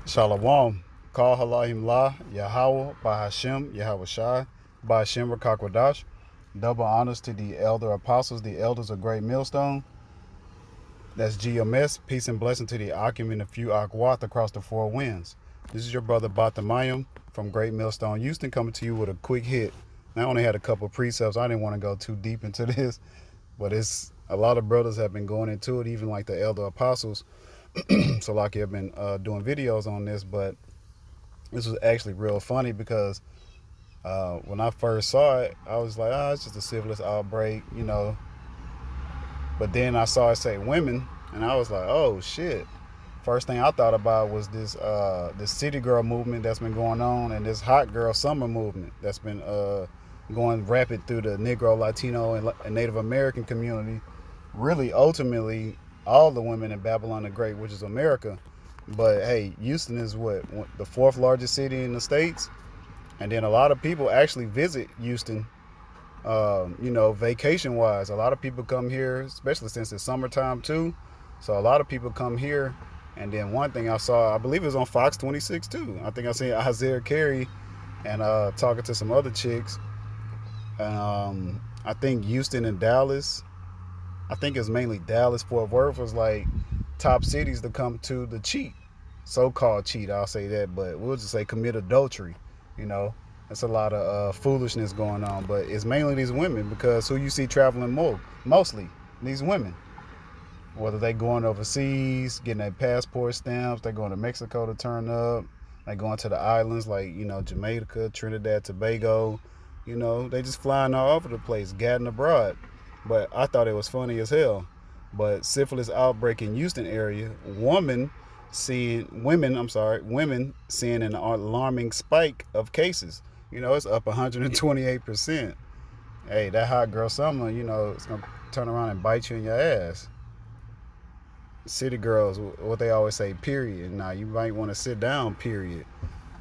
Shalom. Call Halayim La, Yahweh, Bahashem, Yahweh Shai, Bahashem Rakakwadash. Double honors to the elder apostles, the elders of Great Millstone. That's GMS. Peace and blessing to the Akim and the few Akwath across the four winds. This is your brother Batamayim from Great Millstone, Houston, coming to you with a quick hit. Now, I only had a couple precepts. I didn't want to go too deep into this, but it's a lot of brothers have been going into it, even like the elder apostles. So like I've been doing videos on this, but this was actually real funny because when I first saw it, I was like, it's just a syphilis outbreak. But then I saw it say women, and I was like, oh shit. First thing I thought about was this city girl movement that's been going on, and this hot girl summer movement that's been going rapid through the Negro, Latino, and Native American community. Really, ultimately, all the women in Babylon the Great, which is America. But hey, Houston is the fourth largest city in the States. And then a lot of people actually visit Houston, vacation wise. A lot of people come here, especially since it's summertime too. So a lot of people come here. And then one thing I saw, I believe it was on Fox 26 too. I think I seen Isaiah Carey and talking to some other chicks. I think Houston and Dallas, I think it's mainly Dallas, Fort Worth was like top cities to come to cheat, so-called cheat. I'll say that, but we'll just say commit adultery. It's a lot of foolishness going on, but it's mainly these women because who you see traveling mostly these women. Whether they going overseas, getting their passport stamps, they going to Mexico to turn up, they going to the islands like Jamaica, Trinidad, Tobago. They just flying all over the place, gadding abroad. But I thought it was funny as hell. But syphilis outbreak in Houston area, women seeing an alarming spike of cases. It's up 128%. Hey, that hot girl summer, it's gonna turn around and bite you in your ass. City girls, what they always say, period. Now you might want to sit down, period,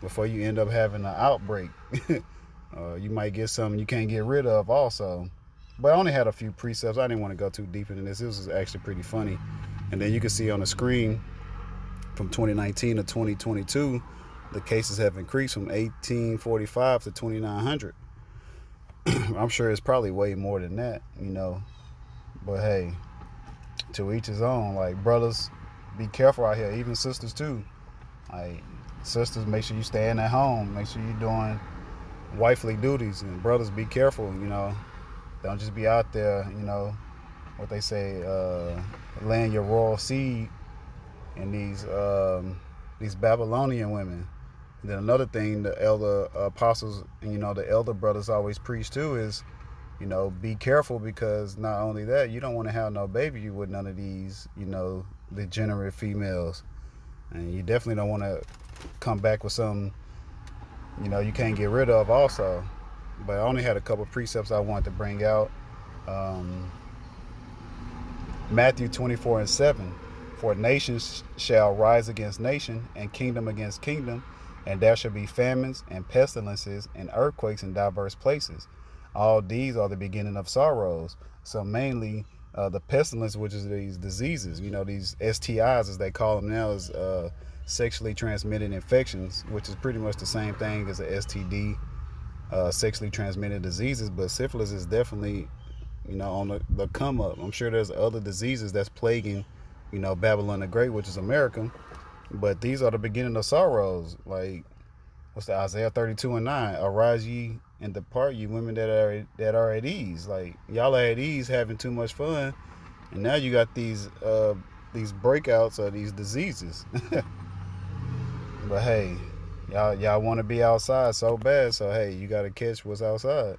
before you end up having an outbreak. You might get something you can't get rid of also. But I only had a few precepts. I didn't want to go too deep into this. This was actually pretty funny. And then you can see on the screen from 2019 to 2022, the cases have increased from 1845 to 2900. I'm sure it's probably way more than that. But hey, to each his own. Like, brothers, be careful out here. Even sisters too. Like, sisters, make sure you staying at home. Make sure you're doing wifely duties. And brothers, be careful. Don't just be out there, what they say, laying your royal seed in these Babylonian women. And then another thing the elder apostles and, the elder brothers always preach too is, be careful, because not only that, you don't want to have no baby with none of these, degenerate females. And you definitely don't want to come back with something, you can't get rid of also. But I only had a couple precepts I wanted to bring out. Matthew 24:7. For nations shall rise against nation, and kingdom against kingdom, and there shall be famines and pestilences and earthquakes in diverse places. All these are the beginning of sorrows. So mainly the pestilence, which is these diseases, these STIs as they call them now, is sexually transmitted infections, which is pretty much the same thing as a STD. Sexually transmitted diseases, but syphilis is definitely, on the come up. I'm sure there's other diseases that's plaguing, Babylon the Great, which is America, but these are the beginning of sorrows. Like, what's the Isaiah 32:9? Arise ye and depart, ye women that are at ease. Like, y'all are at ease, having too much fun, and now you got these breakouts of these diseases. But hey, y'all want to be outside so bad, so hey, you got to catch what's outside.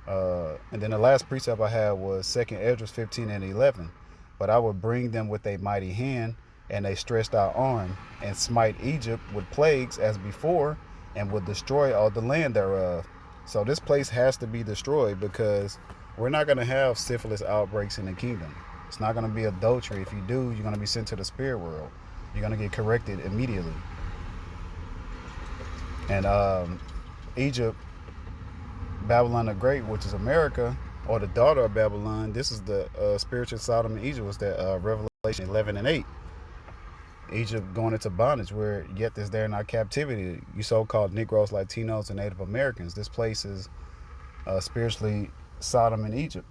And then the last precept I had was 2 Ezra 15:11. But I will bring them with a mighty hand and a stretched out arm, and smite Egypt with plagues as before, and will destroy all the land thereof. So this place has to be destroyed, because we're not going to have syphilis outbreaks in the kingdom. It's not going to be adultery. If you do, you're going to be sent to the spirit world. You're going to get corrected immediately. And Egypt, Babylon the Great, which is America, or the daughter of Babylon, this is the spiritual Sodom and Egypt, was that Revelation 11:8. Egypt going into bondage, where yet is there in our captivity. You so-called Negroes, Latinos, and Native Americans. This place is spiritually Sodom and Egypt.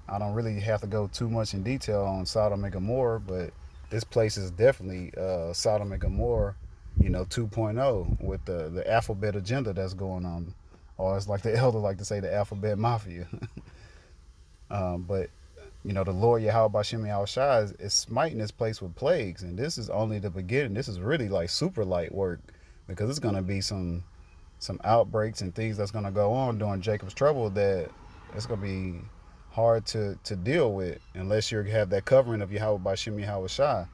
I don't really have to go too much in detail on Sodom and Gomorrah, but this place is definitely Sodom and Gomorrah, 2.0 with the alphabet agenda that's going on, or it's like the elder like to say, the alphabet mafia. But the Lord Yahweh Bashem Yahushua is smiting this place with plagues, and this is only the beginning. This is really like super light work, because it's gonna be some outbreaks and things that's gonna go on during Jacob's trouble that it's gonna be hard to deal with unless you have that covering of Yahweh Bashem Yahushua.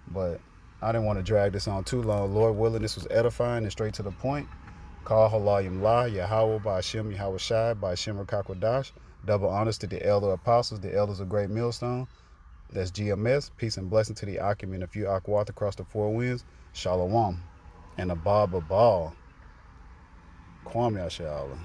But I didn't want to drag this on too long. Lord willing, this was edifying and straight to the point. Call Halayim La, Yahweh Bashem Yahushua, Bashem Rakakwadash. Double honors to the elder apostles, the elders of Great Millstone. That's GMS. Peace and blessing to the Akim and a few Akwat across the four winds. Shalom. And a Bob Abal. Kwam Yasha Allah.